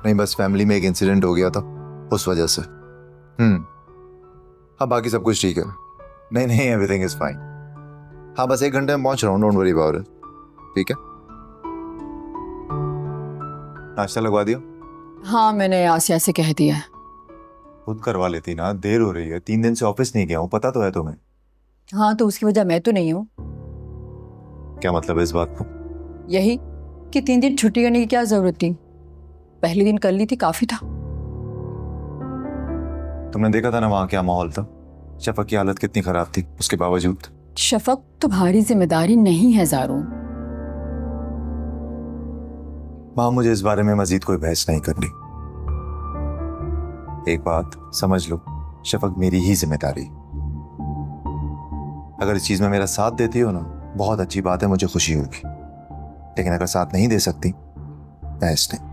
नहीं, बस फैमिली में एक इंसिडेंट हो गया था उस वजह से। हाँ, बाकी सब कुछ ठीक है। नहीं नहीं, एवरीथिंग इज फाइन। हाँ, बस 1 घंटे में पहुंच रहा हूँ, डोंट वरी अबाउट इट। ठीक है, नाश्ता लगवा दिया? हाँ, मैंने आसिया से कह दिया है। खुद करवा लेती ना, देर हो रही है। 3 दिन से ऑफिस नहीं गया हूँ, पता तो है तुम्हें। हाँ, तो उसकी वजह मैं तो नहीं हूँ। क्या मतलब है इस बात को? यही कि 3 दिन छुट्टी करने की क्या जरूरत थी, पहले दिन कर ली थी, काफी था। तुमने देखा था ना वहां क्या माहौल था। शफक की हालत कितनी खराब थी, उसके बावजूद। शफक तुम्हारी जिम्मेदारी नहीं है ज़ारू। मां, मुझे इस बारे में मजीद कोई बहस नहीं करनी। एक बात समझ लो, शफक मेरी ही जिम्मेदारी। अगर इस चीज में मेरा साथ देती हो ना, बहुत अच्छी बात है, मुझे खुशी होगी। लेकिन अगर साथ नहीं दे सकती, बहस नहीं।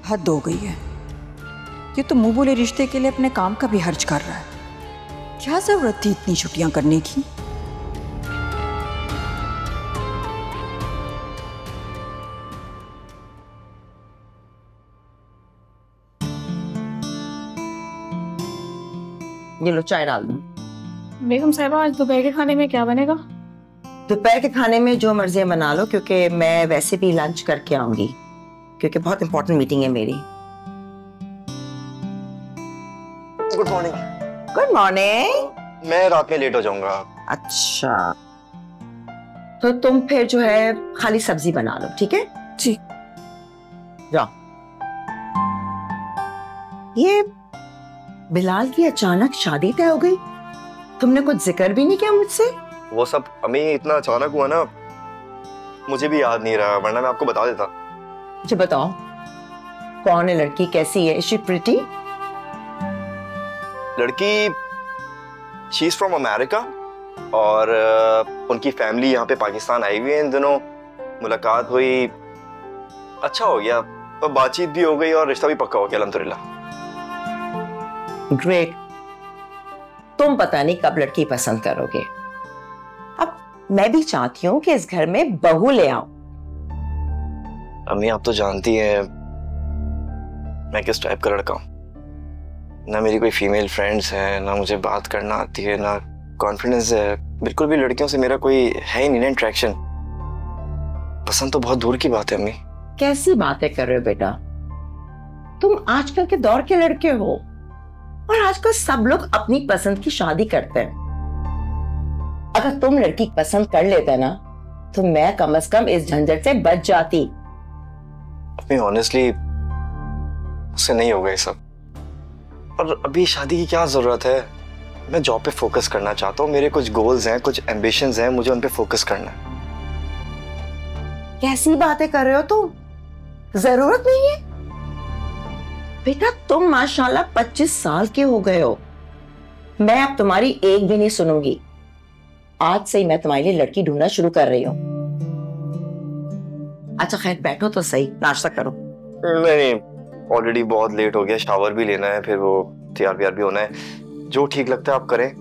हद हो गई है। ये तो मुंह बोले रिश्ते के लिए अपने काम का भी हर्ज कर रहा है। क्या जरूरत थी इतनी छुट्टियां करने की? ये लो चाय डाल दो। बेगम साहिबा, आज दोपहर के खाने में क्या बनेगा? दोपहर के खाने में जो मर्जी बना लो, क्योंकि मैं वैसे भी लंच करके आऊंगी, क्योंकि बहुत इंपॉर्टेंट मीटिंग है मेरी। Good morning. Good morning. मैं रात में लेट हो जाऊंगा। अच्छा, तो तुम फिर जो है खाली सब्जी बना लो, ठीक है? जी। जाओ। ये बिलाल की अचानक शादी तय हो गई, तुमने कुछ जिक्र भी नहीं किया मुझसे? वो सब अम्मी इतना अचानक हुआ ना, मुझे भी याद नहीं रहा, वरना मैं आपको बता देता। मुझे बताओ, कौन है लड़की, कैसी है? She pretty? लड़की शी इज फ्रॉम अमेरिका और उनकी फैमिली यहाँ पे पाकिस्तान आई हुई है इन दिनों। मुलाकात हुई, अच्छा हो गया, तो बातचीत भी हो गई और रिश्ता भी पक्का हो गया अल्हम्दुलिल्लाह। ग्रेट। तुम पता नहीं कब लड़की पसंद करोगे। अब मैं भी चाहती हूँ कि इस घर में बहू ले आओ। अम्मी, आप तो जानती हैं मैं किस टाइप का लड़का हूँ। ना मेरी कोई फीमेल फ्रेंड्स हैं, ना मुझे बात करना आती है, ना कॉन्फिडेंस है। बिल्कुल भी लड़कियों से मेरा कोई है ही नहीं ना इंटरेक्शन। पसंद तो बहुत दूर की बात है अम्मी। कैसी बातें कर रहे हो बेटा? तुम आजकल के दौर के लड़के हो, और आजकल सब लोग अपनी पसंद की शादी करते हैं। अगर तुम लड़की पसंद कर लेते ना, तो मैं कम से कम इस झंझट से बच जाती। अम्मी ऑनेस्टली उससे नहीं होगा ये सब, और अभी शादी की क्या जरूरत है। मैं जॉब पे फोकस करना चाहता हूँ, मेरे कुछ गोल्स हैं, कुछ एम्बिशंस हैं, मुझे उन पे फोकस करना है। कैसी बातें कर रहे हो तुम? जरूरत नहीं है बेटा, तुम माशाल्लाह 25 साल के हो गए हो। मैं अब तुम्हारी एक भी नहीं सुनूंगी। आज से ही मैं तुम्हारे लिए लड़की ढूंढना शुरू कर रही हूँ। अच्छा खैर, बैठो तो सही, नाश्ता करो। नहीं, ऑलरेडी बहुत लेट हो गया, शावर भी लेना है, फिर वो तैयार व्यार भी होना है। जो ठीक लगता है आप करें,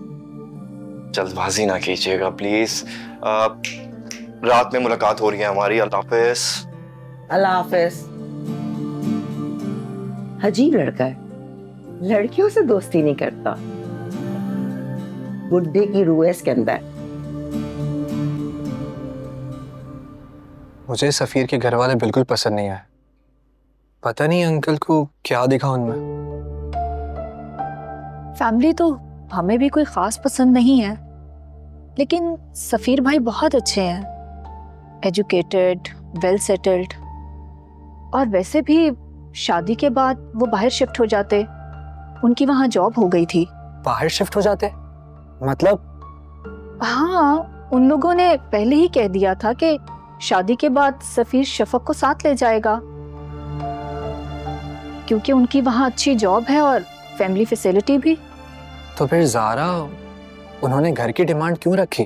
जल्दबाजी ना कीजिएगा प्लीज। रात में मुलाकात हो रही है हमारी। अल्लाह हाफिज। अल्लाह हाफिज। अजीब लड़का है, लड़कियों से दोस्ती नहीं करता। बुड्ढे की रूह है इसके अंदर। मुझे सफीर के घर वाले बिल्कुल पसंद नहीं आए। पता नहीं अंकल को क्या दिखा उनमें। फैमिली तो हमें भी कोई खास पसंद नहीं है, लेकिन सफीर भाई बहुत अच्छे हैं, एजुकेटेड, वेल सेटल्ड, और वैसे भी शादी के बाद वो बाहर शिफ्ट हो जाते। उनकी वहां जॉब हो गई थी। बाहर शिफ्ट हो जाते मतलब? हाँ, उन लोगों ने पहले ही कह दिया था कि शादी के बाद सफीर शफक को साथ ले जाएगा, क्योंकि उनकी वहां अच्छी जॉब है और फैमिली फैसिलिटी भी। तो फिर ज़ारा उन्होंने घर की डिमांड क्यों रखी?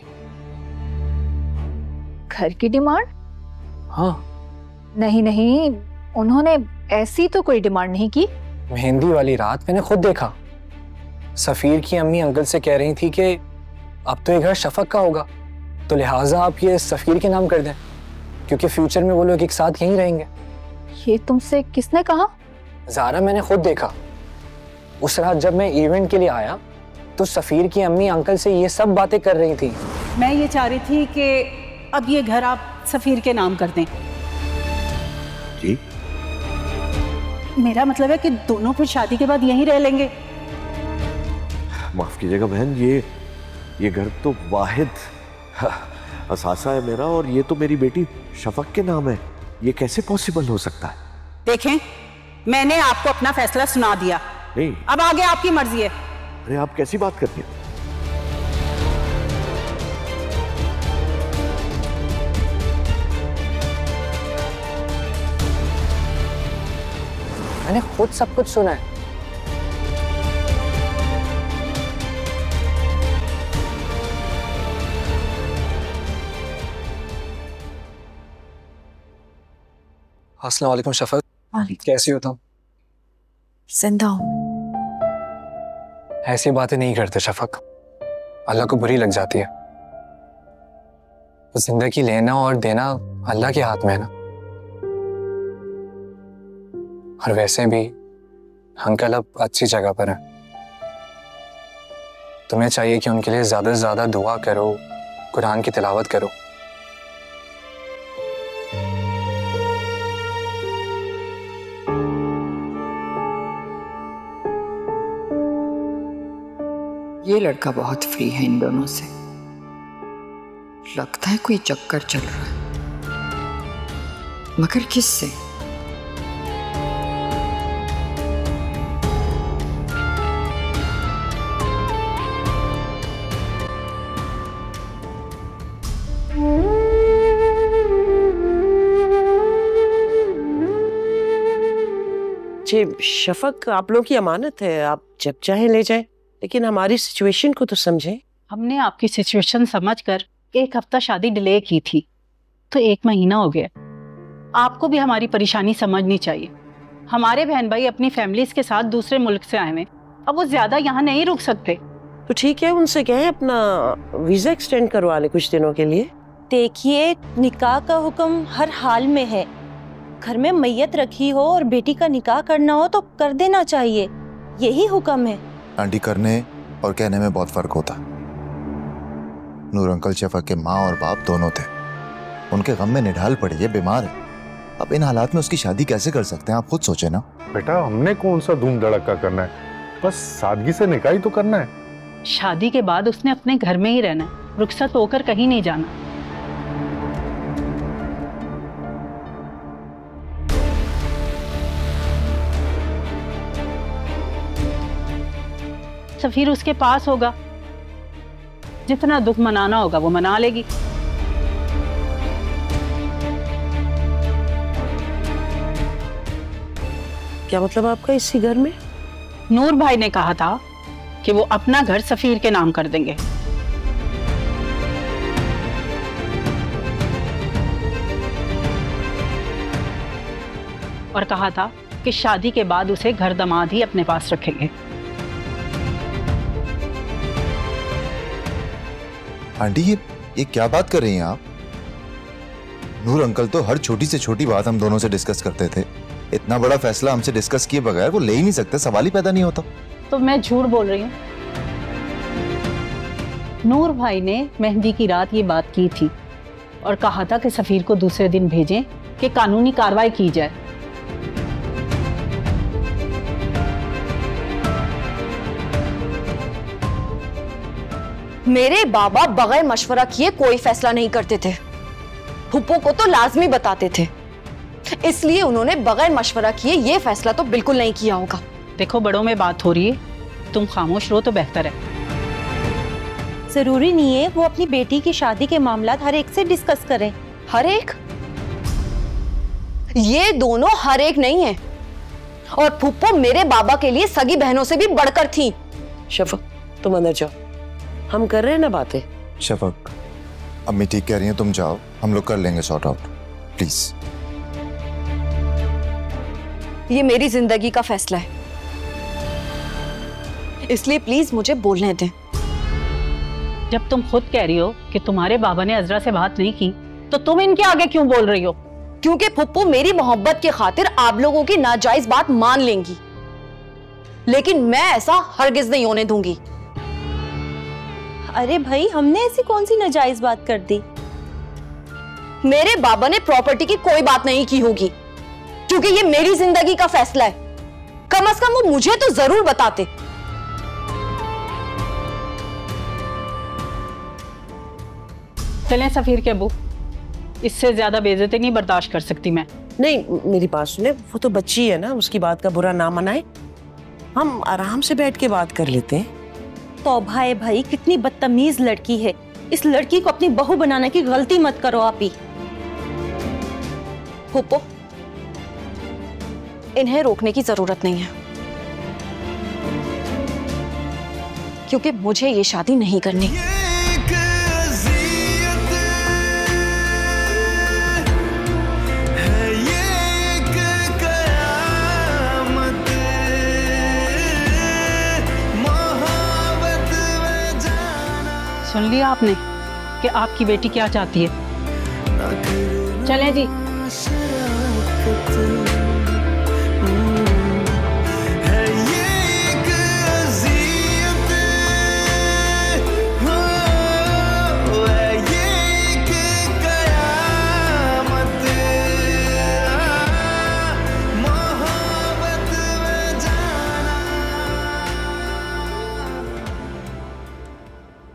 घर की डिमांड? हाँ। नहीं नहीं, उन्होंने ऐसी तो कोई डिमांड नहीं की। मेहंदी वाली रात मैंने खुद देखा, सफीर की अम्मी अंकल से कह रही थी कि अब तो ये घर शफक का होगा, तो लिहाजा आप ये सफीर के नाम कर दें, क्योंकि फ्यूचर में वो लोग एक साथ यहीं रहेंगे। ये तुमसे किसने कहा? ज़ारा, मैंने खुद देखा। उस रात जब मैं इवेंट के लिए आया तो सफीर की अम्मी अंकल से ये सब बातें कर रही थी। मैं ये चाह रही थी कि अब ये घर आप सफीर के नाम कर दें। जी? मेरा मतलब है कि दोनों फिर शादी के बाद यहीं रह लेंगे। माफ कीजिएगा बहन, ये घर तो वाहिद असासा है मेरा, और ये तो मेरी बेटी शफक के नाम है। ये कैसे पॉसिबल हो सकता है? देखें, मैंने आपको अपना फैसला सुना दिया, नहीं, अब आगे आपकी मर्जी है। अरे आप कैसी बात करती हैं? मैंने खुद सब कुछ सुना है। अस्सलाम वालेकुम शफक, कैसी हो तुम? जिंदा हूं। ऐसी बातें नहीं करते शफक, अल्लाह को बुरी लग जाती है। जिंदगी लेना और देना अल्लाह के हाथ में है ना। और वैसे भी अंकल अब अच्छी जगह पर हैं। तुम्हें चाहिए कि उनके लिए ज्यादा से ज्यादा दुआ करो, कुरान की तिलावत करो। ये लड़का बहुत फ्री है इन दोनों से। लगता है कोई चक्कर चल रहा है, मगर किससे? जी शफक, आप लोगों की अमानत है, आप जब चाहें ले जाएं, लेकिन हमारी सिचुएशन को तो समझें। हमने आपकी सिचुएशन समझकर 1 हफ्ता शादी डिले की थी, तो 1 महीना हो गया। आपको भी हमारी परेशानी समझनी चाहिए। हमारे बहन भाई अपनी फैमिलीज के साथ दूसरे मुल्क से आए हैं, अब वो ज्यादा यहाँ नहीं रुक सकते। तो ठीक है, उनसे कहें अपना वीजा एक्सटेंड करवा ले कुछ दिनों के लिए। देखिए, निकाह का हुक्म हर हाल में है। घर में मैयत रखी हो और बेटी का निकाह करना हो तो कर देना चाहिए, यही हुक्म है। आंटी, करने और कहने में बहुत फर्क होता। नूर अंकल शफक के माँ और बाप दोनों थे, उनके गम में निढाल पड़ी है, बीमार है। अब इन हालात में उसकी शादी कैसे कर सकते हैं? आप खुद सोचे ना। बेटा, हमने कौन सा धूम धड़का करना है, बस सादगी से निकाह ही तो करना है। शादी के बाद उसने अपने घर में ही रहना है, रुखसत होकर कहीं नहीं जाना। सफीर उसके पास होगा, जितना दुख मनाना होगा वो मना लेगी। क्या मतलब आपका इसी घर में? नूर भाई ने कहा था कि वो अपना घर सफीर के नाम कर देंगे। और कहा था कि शादी के बाद उसे घर दामाद ही अपने पास रखेंगे। आंटी, ये क्या बात कर रही हैं आप? नूर अंकल तो हर छोटी से छोटी बात हम दोनों से डिस्कस करते थे। इतना बड़ा फैसला हमसे डिस्कस किए बगैर वो ले ही नहीं सकते, सवाल ही पैदा नहीं होता। तो मैं झूठ बोल रही हूँ? नूर भाई ने मेहंदी की रात ये बात की थी और कहा था कि सफीर को दूसरे दिन भेजें कि कानूनी कार्रवाई की जाए। मेरे बाबा बगैर मशवरा किए कोई फैसला नहीं करते थे। फूफो को तो लाजमी बताते थे, इसलिए उन्होंने बगैर मशवरा किए ये फैसला तो बिल्कुल नहीं किया होगा। देखो, बड़ों में बात हो रही है, तुम खामोश रहो तो बेहतर है। जरूरी नहीं है वो अपनी बेटी की शादी के मामला हर एक से डिस्कस करें। हर एक? ये दोनों हर एक नहीं है, और फूफो मेरे बाबा के लिए सगी बहनों से भी बढ़कर थी। शफक, तुम अंदर जाओ, हम कर रहे हैं ना बातें। शफक, अम्मी ठीक कह रही हैं, तुम जाओ, हम लोग कर लेंगे सॉर्ट आउट, प्लीज। ये मेरी जिंदगी का फैसला है, इसलिए प्लीज मुझे बोलने दें। जब तुम खुद कह रही हो कि तुम्हारे बाबा ने अजरा से बात नहीं की, तो तुम इनके आगे क्यों बोल रही हो? क्योंकि फुप्पू मेरी मोहब्बत के खातिर आप लोगों की नाजायज बात मान लेंगी, लेकिन मैं ऐसा हरगिज नहीं होने दूंगी। अरे भाई, हमने ऐसी कौन सी नाजायज बात कर दी? मेरे बाबा ने प्रॉपर्टी की कोई बात नहीं की होगी, क्योंकि ये मेरी जिंदगी का फैसला है। कम से कम वो मुझे तो जरूर बताते। चलें सफीर के अबू, इससे ज्यादा बेइज्जती नहीं बर्दाश्त कर सकती मैं। नहीं, मेरी बात सुने, वो तो बच्ची है ना, उसकी बात का बुरा ना मनाए, हम आराम से बैठ के बात कर लेते हैं। तौबा है भाई, कितनी बदतमीज लड़की है। इस लड़की को अपनी बहू बनाने की गलती मत करो आप ही। फुप्पो, इन्हें रोकने की जरूरत नहीं है, क्योंकि मुझे ये शादी नहीं करनी। सुन लिया आपने कि आपकी बेटी क्या चाहती है? चलें जी।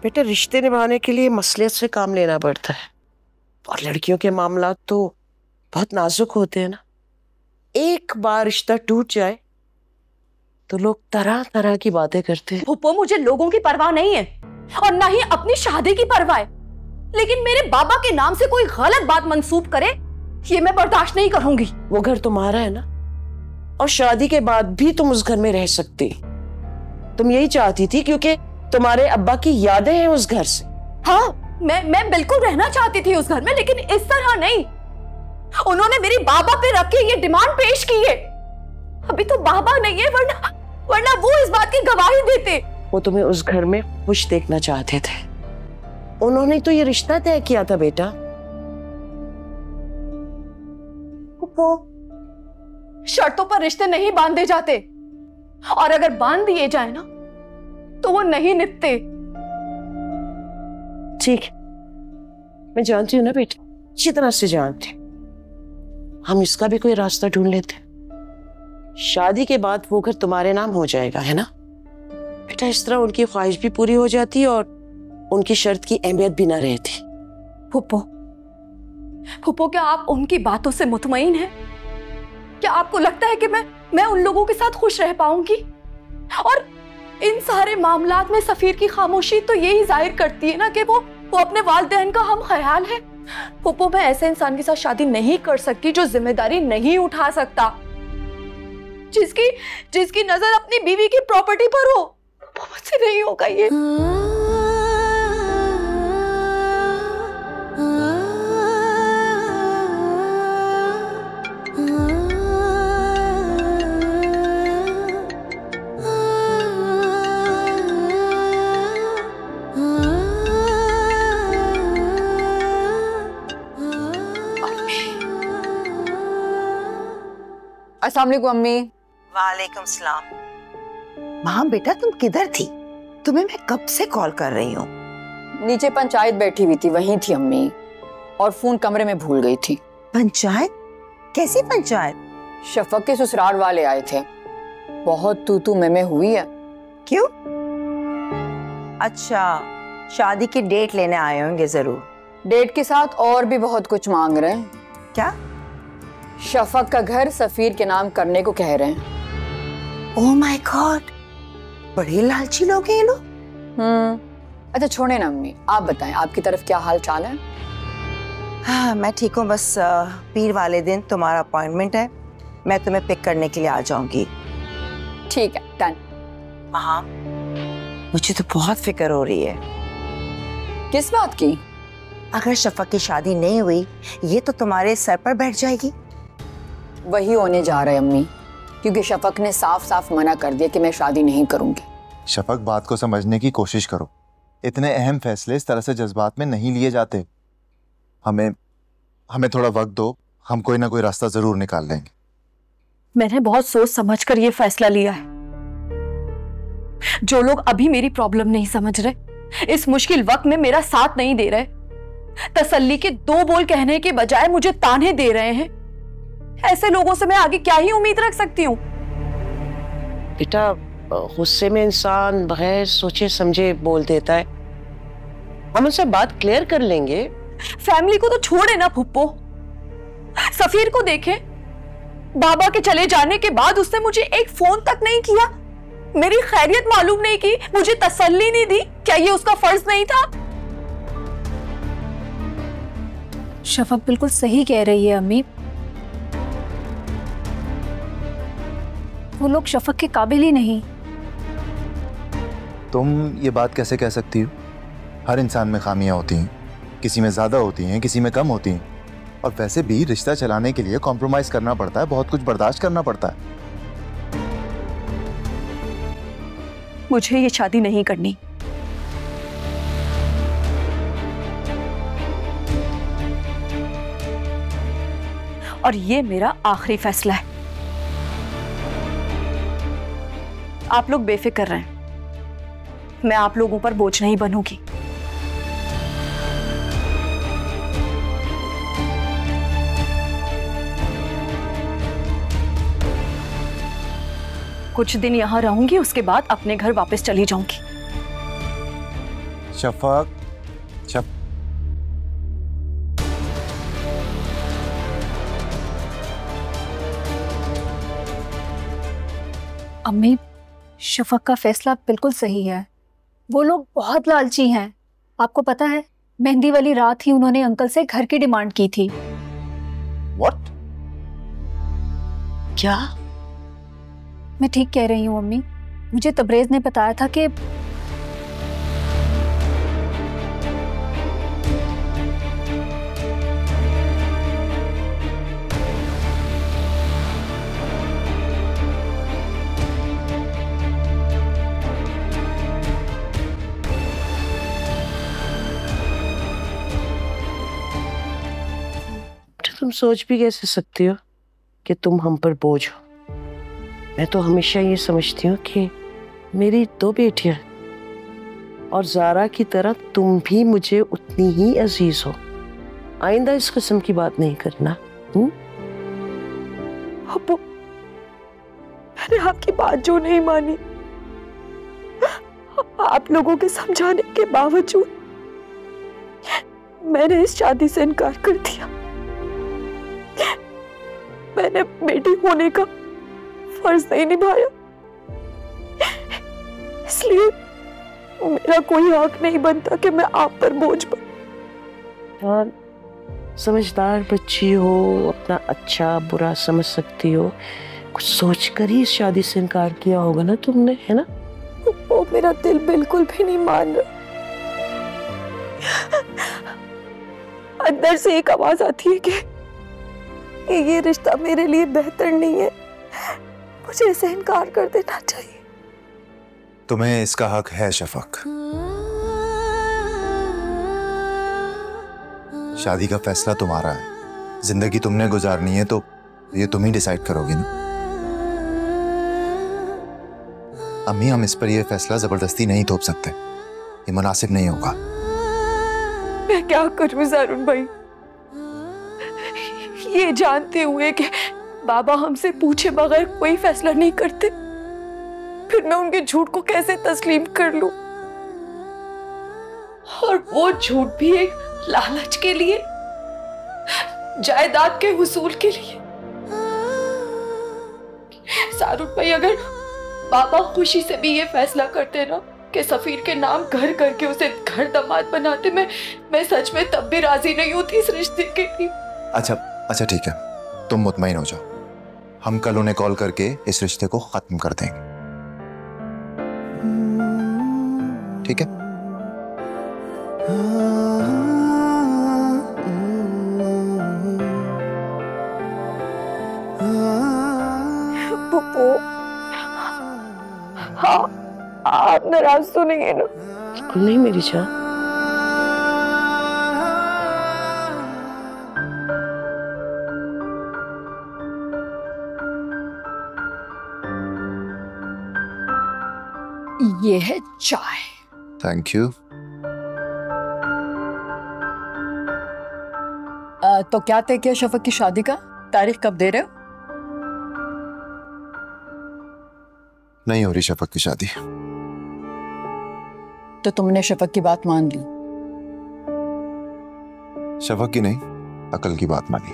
बेटा, रिश्ते निभाने के लिए मसलियत से काम लेना पड़ता है, और लड़कियों के मामला तो बहुत नाजुक होते हैं ना। एक बार रिश्ता टूट जाए तो लोग तरह तरह की बातें करते हैं। फुप्पो, मुझे लोगों की परवाह नहीं है और ना ही अपनी शादी की परवाह है, लेकिन मेरे बाबा के नाम से कोई गलत बात मंसूब करे, ये मैं बर्दाश्त नहीं करूंगी। वो घर तुम्हारा है ना, और शादी के बाद भी तुम उस घर में रह सकती। तुम यही चाहती थी, क्योंकि तुम्हारे अब्बा की यादें हैं उस घर से। हाँ, मैं बिल्कुल रहना चाहती थी उस घर में, लेकिन इस तरह नहीं। उन्होंने मेरी बाबा पे रख के ये डिमांड पेश की है। अभी तो बाबा नहीं है, वरना वो इस बात की गवाही देते। वो तुम्हें उस घर में खुश देखना चाहते थे, उन्होंने तो ये रिश्ता तय किया था बेटा। वो शर्तों पर रिश्ते नहीं बांधे जाते, और अगर बांध दिए जाए ना तो वो नहीं निभते। ठीक, मैं जानती हूँ ना बेटा, अच्छी तरह से जानती। हम इसका भी कोई रास्ता ढूंढ लेते। शादी के बाद वो घर तुम्हारे नाम हो जाएगा, है ना बेटा? इस तरह उनकी ख्वाहिश भी पूरी हो जाती और उनकी शर्त की अहमियत भी ना रहती। फुप्पो, क्या आप उनकी बातों से मुतमईन हैं? क्या आपको लगता है कि मैं उन लोगों के साथ खुश रह पाऊंगी? और इन सारे मामलात में सफीर की खामोशी तो यही जाहिर करती है ना कि वो अपने वालिदैन का हम ख्याल है। फुप्पो, मैं ऐसे इंसान के साथ शादी नहीं कर सकती जो जिम्मेदारी नहीं उठा सकता, जिसकी नजर अपनी बीवी की प्रॉपर्टी पर हो। मुझसे नहीं होगा ये। अस्सलाम वालेकुम अम्मी। वालेकुम सलाम। माँ बेटा, तुम किधर थी? तुम्हें मैं कब से कॉल कर रही हूँ। नीचे पंचायत बैठी हुई थी, वहीं थी अम्मी, और फोन कमरे में भूल गई थी। पंचायत? कैसी पंचायत? शफक के ससुराल वाले आए थे, बहुत तू मैं हुई है। क्यों? अच्छा, शादी की डेट लेने आए होंगे जरूर। डेट के साथ और भी बहुत कुछ मांग रहे हैं। क्या? शफक का घर सफीर के नाम करने को कह रहे हैं। ओह माय गॉड, बड़े लालची लोग हैं ये लोग। अच्छा छोड़े ना अम्मी, आप बताएं आपकी तरफ क्या हाल चाल है? हाँ, मैं ठीक हूँ, बस पीर वाले दिन तुम्हारा अपॉइंटमेंट है, मैं तुम्हें पिक करने के लिए आ जाऊंगी। ठीक है, डन। हाँ, मुझे तो बहुत फिक्र हो रही है। किस बात की? अगर शफक की शादी नहीं हुई ये तो तुम्हारे सर पर बैठ जाएगी। वही होने जा रहा है अम्मी, क्योंकि शफक ने साफ साफ मना कर दिया कि मैं शादी नहीं करूंगी। शफक, बात को समझने की कोशिश करो। इतने अहम फैसले इस तरह से जज्बात में नहीं लिए जाते। हमें थोड़ा वक्त दो, हम कोई ना कोई रास्ता जरूर निकाल लेंगे। मैंने बहुत सोच समझ कर ये फैसला लिया है। जो लोग अभी मेरी प्रॉब्लम नहीं समझ रहे, इस मुश्किल वक्त में मेरा साथ नहीं दे रहे, तसल्ली के 2 बोल कहने के बजाय मुझे ताने दे रहे हैं, ऐसे लोगों से मैं आगे क्या ही उम्मीद रख सकती हूँ? बेटा, गुस्से में इंसान बगैर सोचे समझे बोल देता है। हम उनसे बात क्लियर कर लेंगे। फैमिली को तो छोड़े ना फुप्पो, सफीर को देखें। बाबा के चले जाने के बाद उसने मुझे एक फोन तक नहीं किया, मेरी खैरियत मालूम नहीं की, मुझे तसल्ली नहीं दी। क्या ये उसका फर्ज नहीं था? शफक बिल्कुल सही कह रही है अम्मी। वो लोग शफक के काबिल ही नहीं। तुम ये बात कैसे कह सकती हो? हर इंसान में खामियां होती हैं, किसी में ज्यादा होती हैं, किसी में कम होती हैं। और वैसे भी रिश्ता चलाने के लिए कॉम्प्रोमाइज करना पड़ता है, बहुत कुछ बर्दाश्त करना पड़ता है। मुझे ये शादी नहीं करनी। और ये मेरा आखिरी फैसला है। आप लोग बेफिक्र रहें, मैं आप लोगों पर बोझ नहीं बनूंगी। कुछ दिन यहां रहूंगी, उसके बाद अपने घर वापस चली जाऊंगी। शफक, अम्मी, शफक का फैसला बिल्कुल सही है। वो लोग बहुत लालची हैं। आपको पता है, मेहंदी वाली रात ही उन्होंने अंकल से घर की डिमांड की थी। What? क्या? मैं ठीक कह रही हूँ अम्मी। मुझे तबरेज ने बताया था कि तुम सोच भी कैसे सकती हो कि तुम हम पर बोझ हो? मैं तो हमेशा ये समझती हूँ कि मेरी 2 बेटियां और ज़ारा की तरह तुम भी मुझे उतनी ही अजीज हो। आइंदा इस किस्म की बात नहीं करना। अब्बू, मैंने आपकी बात जो नहीं मानी, आप लोगों के समझाने के बावजूद मैंने इस शादी से इनकार कर दिया। मैंने बेटी होने का फर्ज नहीं निभाया, इसलिए मेरा कोई हक नहीं बनता कि मैं आप पर बोझ बन। समझदार बच्ची हो, अपना अच्छा बुरा समझ सकती हो, कुछ सोच कर ही इस शादी से इनकार किया होगा ना तुमने, है ना? वो मेरा दिल बिल्कुल भी नहीं मान रहा। अंदर से एक आवाज आती है कि ये रिश्ता मेरे लिए बेहतर नहीं है, मुझे इसे इनकार कर देना चाहिए। तुम्हें इसका हक है शफक। शादी का फैसला तुम्हारा है, जिंदगी तुमने गुजारनी है तो ये तुम ही डिसाइड करोगी ना। अम्मी, हम इस पर ये फैसला जबरदस्ती नहीं थोप सकते, ये मुनासिब नहीं होगा। मैं क्या करूं ज़ारुन भाई, ये जानते हुए कि बाबा हमसे पूछे बगैर कोई फैसला नहीं करते, फिर मैं उनके झूठ को कैसे तस्लीम कर लूं? और वो झूठ भी एक लालच के लिए, जायदाद के हुसूल के लिए। ज़ारुन भाई, अगर बाबा खुशी से भी ये फैसला करते ना कि सफीर के नाम घर करके उसे घर दामाद बनाते, मैं सच में तब भी राजी नहीं होती इस रिश्ते के लिए। अच्छा ठीक है, तुम मुतमईन हो जाओ, हम कल उन्हें कॉल करके इस रिश्ते को खत्म कर देंगे, ठीक है? फूफो, हाँ आप नाराज तो नहीं है ना? बिल्कुल नहीं मेरी जान। ये है चाय। Thank you. तो क्या तय किया शफक की शादी का? तारीख कब दे रहे हो? नहीं हो रही शफक की शादी। तो तुमने शफक की बात मान ली? शफक की नहीं, अकल की बात मानी।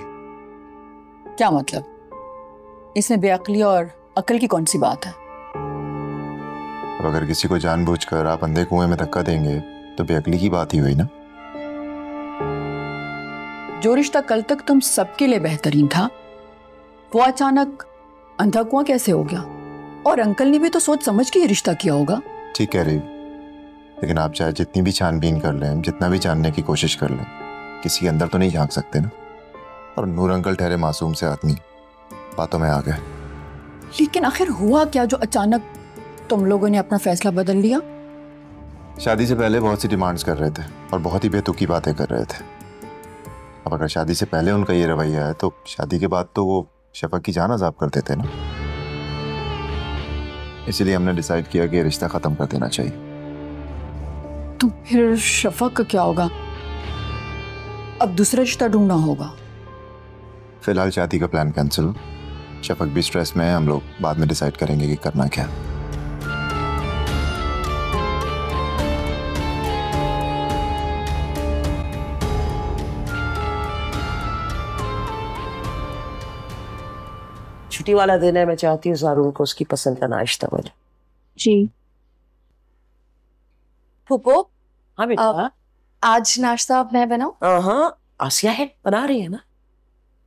क्या मतलब? इसमें बेअक्ली और अकल की कौन सी बात है? अब अगर किसी को जानबूझकर आप अंधे कुएं में धक्का देंगे तो बेअक्ली की बात ही हुई ना। जो रिश्ता कल तक तुम सबके लिए बेहतरीन था, वो अचानक अंधा कुआं कैसे हो गया? और अंकल ने भी तो सोच समझ के ये रिश्ता किया होगा। ठीक कह रही, लेकिन आप चाहे जितनी भी छानबीन कर लें, जितना भी जानने की कोशिश कर लें, किसी के अंदर तो नहीं झांक सकते ना। और नूर अंकल ठहरे मासूम से आदमी बातों में आ गए। लेकिन आखिर हुआ क्या जो अचानक तुम लोगों ने अपना फैसला बदल लिया? शादी से पहले बहुत सी डिमांड्स कर रहे थे और बहुत ही बेतुकी बातें कर रहे थे। अब अगर शादी से पहले उनका ये रवैया है तो शादी के बाद तो वो शफक की जान अजाब कर देते ना। इसीलिए हमने डिसाइड किया कि ये रिश्ता खत्म कर देना चाहिए। तो फिर शफक का क्या होगा? अब दूसरा रिश्ता ढूंढना होगा। फिलहाल शादी का प्लान कैंसिल। शफक भी स्ट्रेस में है, हम लोग बाद में डिसाइड करेंगे कि करना क्या। छुट्टी वाला दिन है, मैं चाहती हूँ ज़ारून को उसकी पसंद का नाश्ता मिले। जी फूफो। हाँ बेटा। आज नाश्ता मैं बनाऊं? हाँ, आसिया है बना रही है ना।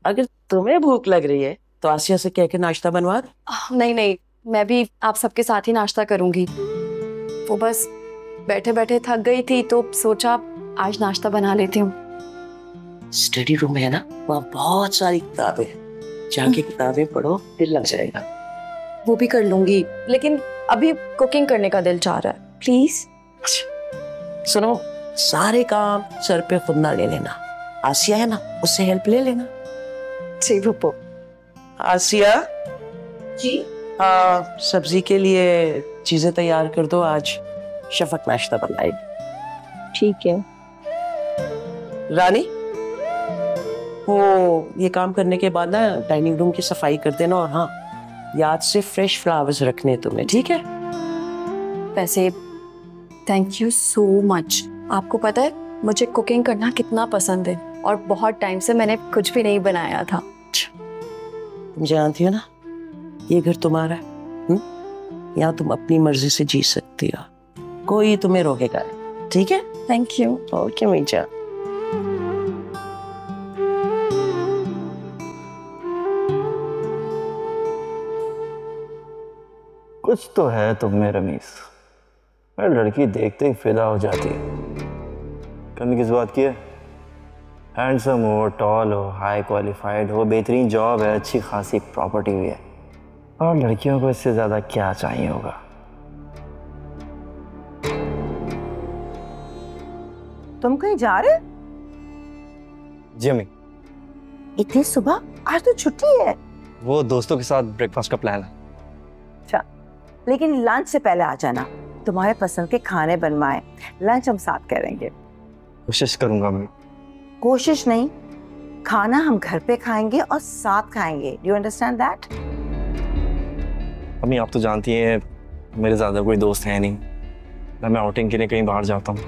अगर तुम्हें भूख लग रही है तो आसिया से कह के नाश्ता बनवा दे। नहीं नहीं, मैं भी आप सबके साथ ही नाश्ता करूंगी। वो बस बैठे बैठे थक गई थी तो सोचा आज नाश्ता बना लेती हूँ। स्टडी रूम है ना, वहाँ बहुत सारी किताबें हैं, जाके किताबें पढ़ो, दिल लग जाएगा। वो भी कर लूंगी, लेकिन अभी कुकिंग करने का दिल चाह रहा है। प्लीज। सुनो, सारे काम सर पे खुद ना ले लेना। आसिया है ना, उससे हेल्प ले लेना। जी फूफो। आसिया जी। हाँ, सब्जी के लिए चीजें तैयार कर दो, आज शफक नाश्ता बनाएगी। ठीक है। रानी, वो ये काम करने के बाद ना डाइनिंग रूम की सफाई कर देना, और हाँ याद से फ्रेश फ्लावर्स रखने तुम्हें, ठीक है? वैसे थैंक यू सो मच। आपको पता है मुझे कुकिंग करना कितना पसंद है और बहुत टाइम से मैंने कुछ भी नहीं बनाया था। तुम जानती हो ना, ये घर तुम्हारा है। यहाँ तुम अपनी मर्जी से जी सकती हो, कोई तुम्हें रोकेगा नहीं, ठीक है? Thank you. ओके मीजा। कुछ तो है तुम में रमीज, मैं लड़की देखते ही फिदा हो जाती है। कमी किस बात की है? हैंडसम हो, टॉल हो, हाई क्वालिफाइड हो, बेहतरीन जॉब है, अच्छी खासी प्रॉपर्टी भी है, और लड़कियों को इससे ज्यादा क्या चाहिए होगा? तुम कहीं जा रहे? जी अम्मी। इतनी सुबह? आज तो छुट्टी है। वो दोस्तों के साथ ब्रेकफास्ट का प्लान है। अच्छा, लेकिन लंच से पहले आ जाना, तुम्हारे पसंद के खाने बनवाए। लंच हम साथ करेंगे। कोशिश करूंगा अम्मी। कोशिश नहीं, खाना हम घर पे खाएंगे और साथ खाएंगे। Do you understand that? अम्मी आप तो जानती हैं मेरे ज्यादा कोई दोस्त है नहीं, ना मैं आउटिंग के लिए कहीं बाहर जाता हूँ।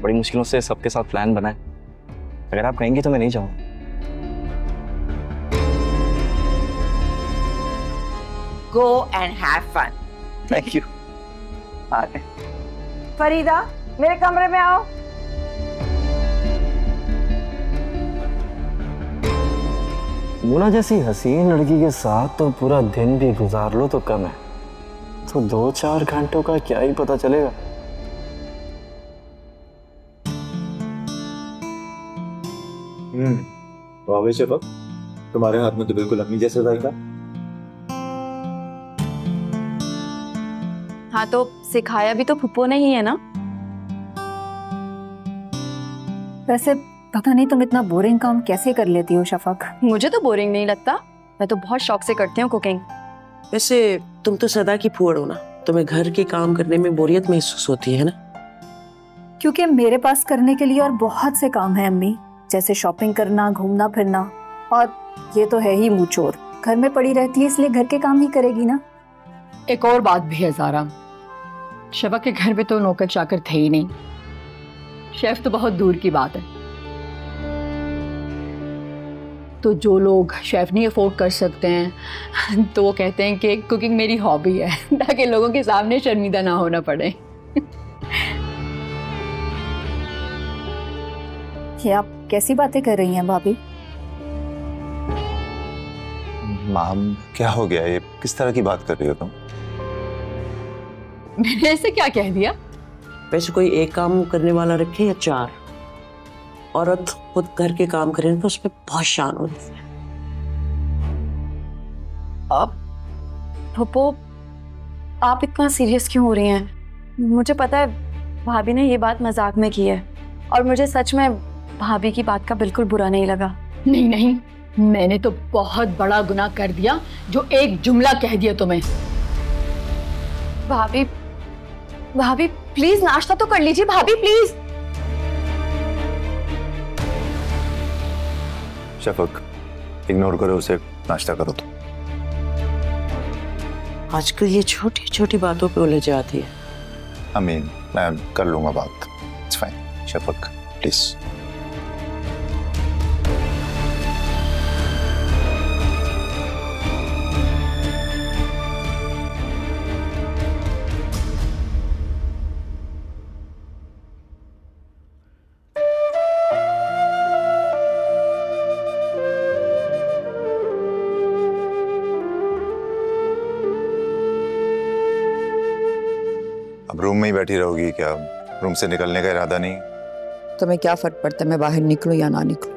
बड़ी मुश्किलों से सबके साथ प्लान बना है। अगर आप कहेंगे तो मैं नहीं जाऊंगा। Go and have fun. Thank you. Farida, मेरे कमरे में आओ। मुना जैसी हसीन लड़की के साथ तो पूरा दिन भी गुजार लो तो कम है, तो 2-4 घंटों का क्या ही पता चलेगा। वाह शफक, तुम्हारे हाथ में तो बिल्कुल अम्मी जैसा जाएगा। हाँ तो सिखाया भी तो फुप्पो ने ही है ना। वैसे पता नहीं तुम इतना बोरिंग काम कैसे कर लेती हो शफक। मुझे तो बोरिंग नहीं लगता, मैं तो बहुत शौक से करती हूँ कुकिंग। वैसे तुम तो सदा की फूहड़ हो ना, तुम्हें घर के काम करने में बोरियत महसूस होती है ना? क्योंकि मेरे पास करने के लिए और बहुत से काम है अम्मी, जैसे शॉपिंग करना, घूमना फिरना, और ये तो है ही मुंह चोर, घर में पड़ी रहती है इसलिए घर के काम ही करेगी ना। एक और बात भी है ज़ारा, शफक के घर में तो नौकर चाकर थे ही नहीं, शेफ तो बहुत दूर की बात है। तो जो लोग शेफ नहीं अफोर्ड कर सकते हैं तो वो कहते हैं कि कुकिंग मेरी हॉबी है ताकि लोगों के सामने शर्मिंदा ना होना पड़े। ये आप कैसी बातें कर रही हैं भाभी? माम क्या हो गया, ये किस तरह की बात कर रही हो तुम? मैंने ऐसे क्या कह दिया? वैसे कोई एक काम करने वाला रखे या चार? औरत खुद घर के काम करे तो उसमें बहुत शान होती है। अब फुप्पो आप इतना सीरियस क्यों हो रही हैं? मुझे पता है भाभी ने ये बात मजाक में की है और मुझे सच में भाभी की बात का बिल्कुल बुरा नहीं लगा। नहीं नहीं, मैंने तो बहुत बड़ा गुनाह कर दिया जो एक जुमला कह दिया तुम्हें। भाभी भाभी प्लीज नाश्ता तो कर लीजिए भाभी प्लीज। शफक इग्नोर करो उसे, नाश्ता करो तुम। आजकल ये छोटी छोटी बातों पे उलझ जाती है। अमीन मैं कर लूंगा बात, इट्स फाइन। शफक प्लीज। अब रूम में ही बैठी रहोगी क्या? रूम से निकलने का इरादा नहीं? तुम्हें क्या फर्क पड़ता है मैं बाहर निकलूं या ना निकलूं?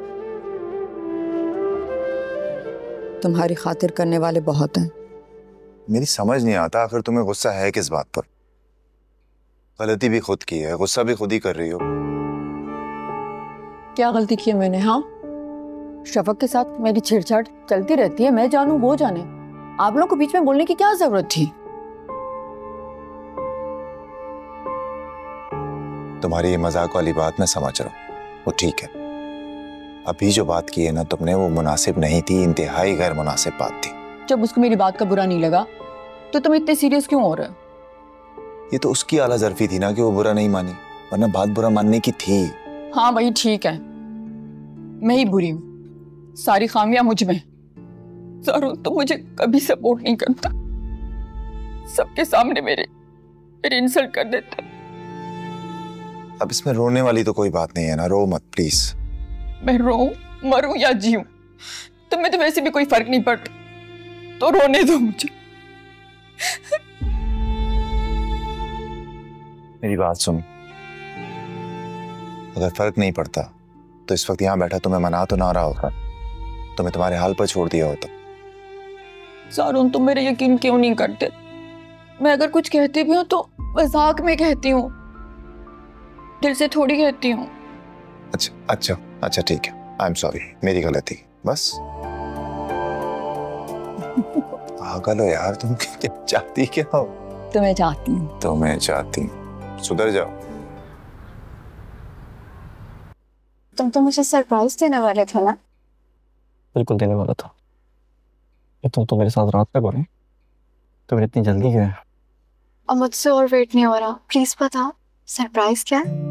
तुम्हारी खातिर करने वाले बहुत हैं। मेरी समझ नहीं आता आखिर तुम्हें गुस्सा है किस बात पर? गलती भी खुद की है, गुस्सा भी खुद ही कर रही हो। क्या गलती की है मैंने? हाँ, शफक के साथ मेरी छेड़छाड़ चलती रहती है, मैं जानूं वो जाने। आप लोगों को बीच में बोलने की क्या जरूरत थी? तुम्हारी ये मजाक वाली बात मैं समझ रहा हूँ, वो ठीक है। अभी जो बात की है ना तुमने वो मुनासिब नहीं थी, इंतहाई गैर मुनासिब बात थी। जब उसको मेरी बात का बुरा नहीं लगा तो तुम इतने सीरियस क्यों हो रहे हो? ये तो उसकी आला जरफी थी ना कि वो बुरा नहीं मानी, वरना बात बुरा मानने की थी। हाँ वही ठीक है, मैं ही बुरी हूँ, सारी खामियां मुझ में। जरूर तो मुझे कभी सपोर्ट नहीं करता, सबके सामने मेरे इंसल्ट कर देता। अब इसमें रोने वाली तो कोई बात नहीं है ना, रो मत प्लीज। मैं रोऊं, मरूं या जीऊं, तुम्हें तो वैसे भी कोई फर्क नहीं पड़ता, तो रोने दो मुझे। मेरी बात सुन, अगर फर्क नहीं पड़ता तो इस वक्त यहाँ बैठा तुम्हें मना तो ना रहा होगा, तुम्हें तुम्हारे हाल पर छोड़ दिया होता। सारून तुम मेरे यकीन क्यों नहीं करते? मैं अगर कुछ कहती भी हूँ तो मजाक में कहती हूँ, दिल से थोड़ी कहती हूँ। अच्छा अच्छा अच्छा ठीक है, आई एम सॉरी, मेरी गलती बस। पागल हो यार तुम, चाहती क्या हो? तुम्हें चाहती हूँ। तुम्हें चाहती, सुधर जाओ। तुम तो मुझे सरप्राइज देने वाले थे ना? बिल्कुल देने वाला था। ये तुम तो मेरे साथ रात तक हो रहे, तो मेरी इतनी जल्दी क्यों है? अब मुझसे और वेट नहीं हो रहा, प्लीज बताओ सरप्राइज क्या है?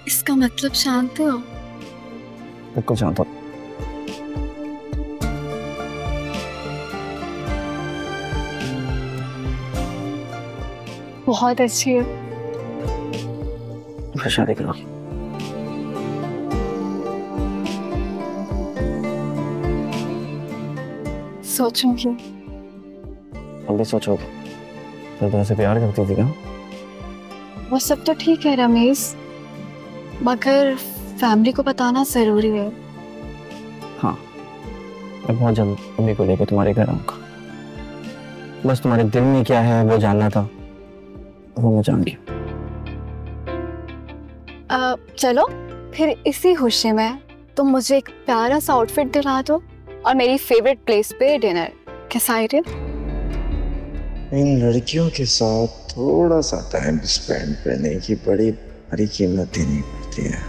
इसका मतलब शांत हो? बिल्कुल शांत हो। बहुत अच्छी है। फिर शादी करो। सोचूंगी। अब भी सोचोगे? तो तुमसे प्यार करती थी क्या? वो सब तो ठीक है रमेश, मगर फैमिली को बताना जरूरी है। हाँ, मैं बहुत जल्द अम्मी को लेकर तुम्हारे घर आऊंगा। बस तुम्हारे दिल में क्या है वो जानना था, वो मैं जान गया। चलो फिर इसी खुशी में तुम मुझे एक प्यारा सा आउटफिट दिला दो और मेरी फेवरेट प्लेस पे डिनर। कैसा आइडिया? इन लड़कियों के साथ थोड़ा सा टाइम स्पेंड करने की बड़ी भारी कीमत देनी पड़ती है।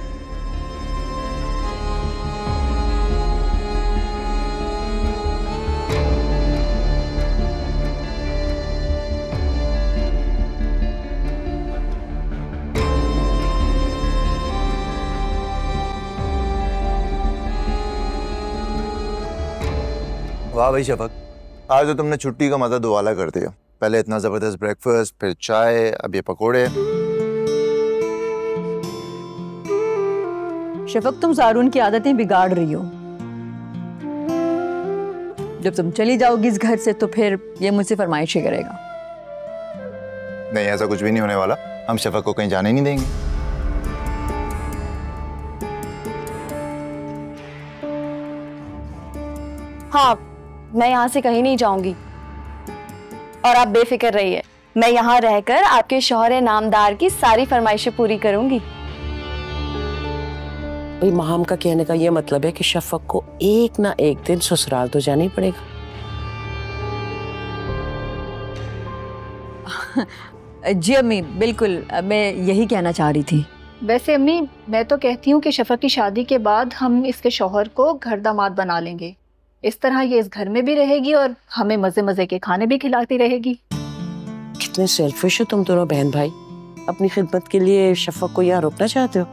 वाह भाई शफक, आज तो तुमने छुट्टी का मजा दुआला कर दिया। पहले इतना जबरदस्त ब्रेकफास्ट, फिर चाय, अब ये पकोड़े। शफक, तुम जारून की आदतें बिगाड़ रही हो। जब तुम चली जाओगी इस घर से तो फिर ये मुझसे फरमाइशें करेगा। नहीं, ऐसा कुछ भी नहीं होने वाला। हम शफक को कहीं जाने नहीं देंगे। हाँ, मैं यहाँ से कहीं नहीं जाऊंगी और आप बेफिक्र रहिए, मैं यहाँ रहकर आपके शौहर नामदार की सारी फरमाइशें पूरी करूंगी। माम का कहने का ये मतलब है कि शफक को एक ना एक दिन ससुराल तो जाना ही पड़ेगा। जी अम्मी, बिल्कुल, मैं यही कहना चाह रही थी। वैसे अम्मी, मैं तो कहती हूँ कि शफक की शादी के बाद हम इसके शौहर को घर दामाद बना लेंगे। इस तरह ये इस घर में भी रहेगी और हमें मजे मजे के खाने भी खिलाती रहेगी। कितने सेल्फिश हो तुम दोनों बहन भाई। अपनी खिदमत के लिए शफक को यहाँ रोकना चाहते हो?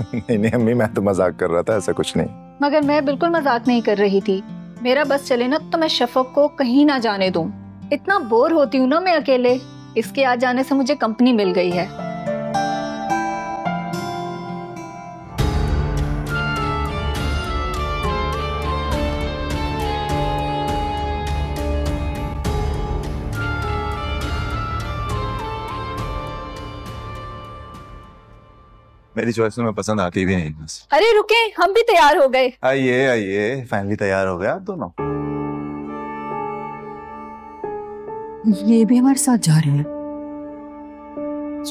नहीं नहीं अम्मी, मैं तो मजाक कर रहा था, ऐसा कुछ नहीं। मगर मैं बिल्कुल मजाक नहीं कर रही थी। मेरा बस चले ना तो मैं शफक को कहीं ना जाने दूं। इतना बोर होती हूँ ना मैं अकेले। इसके आ जाने से मुझे कंपनी मिल गई है। मेरी चॉइस तो मैं पसंद आती भी नहीं बस। अरे रुके, हम भी तैयार हो गए। आइए आइए, फाइनली तैयार हो गया आप दोनों। ये भी हमारे साथ जा रहे हैं।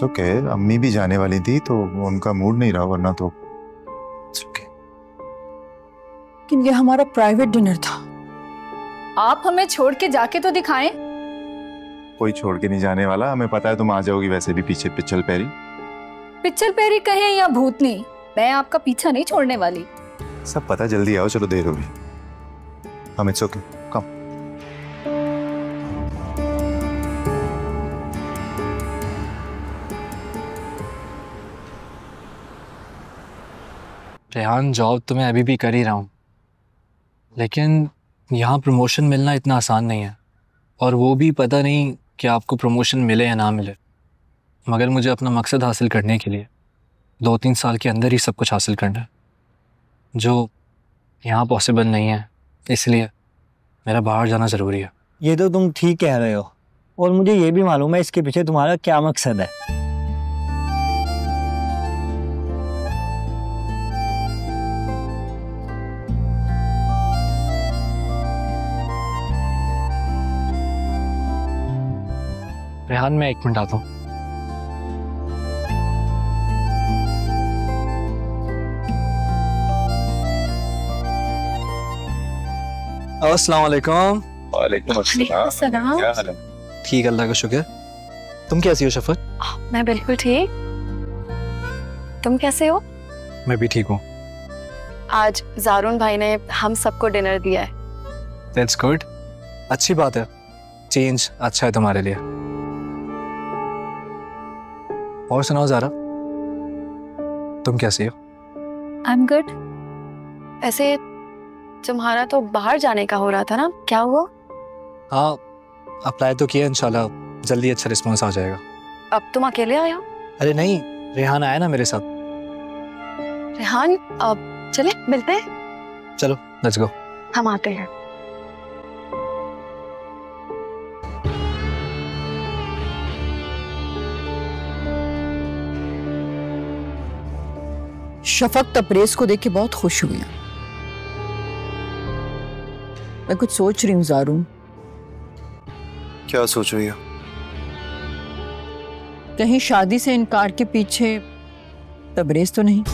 ओके, अम्मी भी जाने वाली थी तो उनका मूड नहीं रहा, वरना तो ओके। लेकिन ये हमारा प्राइवेट डिनर था। आप हमें छोड़ के जाके तो दिखाएं। कोई छोड़ के नहीं जाने वाला, हमें पता है तुम आ जाओगी वैसे भी पीछे पिछल पैरी। पिछल पैरी कहे या भूतनी, मैं आपका पीछा नहीं छोड़ने वाली। सब पता, जल्दी आओ, चलो देर होगी। हम it's okay, come. Rehan, job तो मैं अभी भी कर ही रहा हूँ, लेकिन यहाँ प्रमोशन मिलना इतना आसान नहीं है। और वो भी पता नहीं कि आपको प्रमोशन मिले या ना मिले। मगर मुझे अपना मकसद हासिल करने के लिए 2-3 साल के अंदर ही सब कुछ हासिल करना है, जो यहाँ पॉसिबल नहीं है। इसलिए मेरा बाहर जाना ज़रूरी है। ये तो तुम ठीक कह रहे हो, और मुझे ये भी मालूम है इसके पीछे तुम्हारा क्या मकसद है। रेहान, मैं 1 मिनट आता हूँ। अस्सलाम वालेकुम। वालेकुम अस्सलाम। क्या हाल है? ठीक, अल्लाह का शुक्र। तुम कैसी हो शफक? मैं बिल्कुल ठीक। तुम कैसे हो? मैं भी ठीक हूँ। आज जारून भाई ने हम सबको डिनर दिया है। That's good। अच्छी बात है, चेंज अच्छा है तुम्हारे लिए। और सुनाओ ज़ारा, तुम कैसी हो? I'm good। ऐसे तुम्हारा तो बाहर जाने का हो रहा था ना, क्या हुआ? हाँ, अप्लाई तो किया, इंशाल्लाह जल्दी अच्छा रिस्पॉन्स आ जाएगा। अब तुम अकेले आए हो? अरे नहीं, रेहान आया ना मेरे साथ। रेहान, अब चले मिलते हैं। चलो लेट्स गो। हम आते हैं। शफक तबरेज को देख के बहुत खुश हुई है। मैं कुछ सोच रही हूँ ज़ारू। क्या सोच रही हो? कहीं शादी से इनकार के पीछे तबरेज तो नहीं?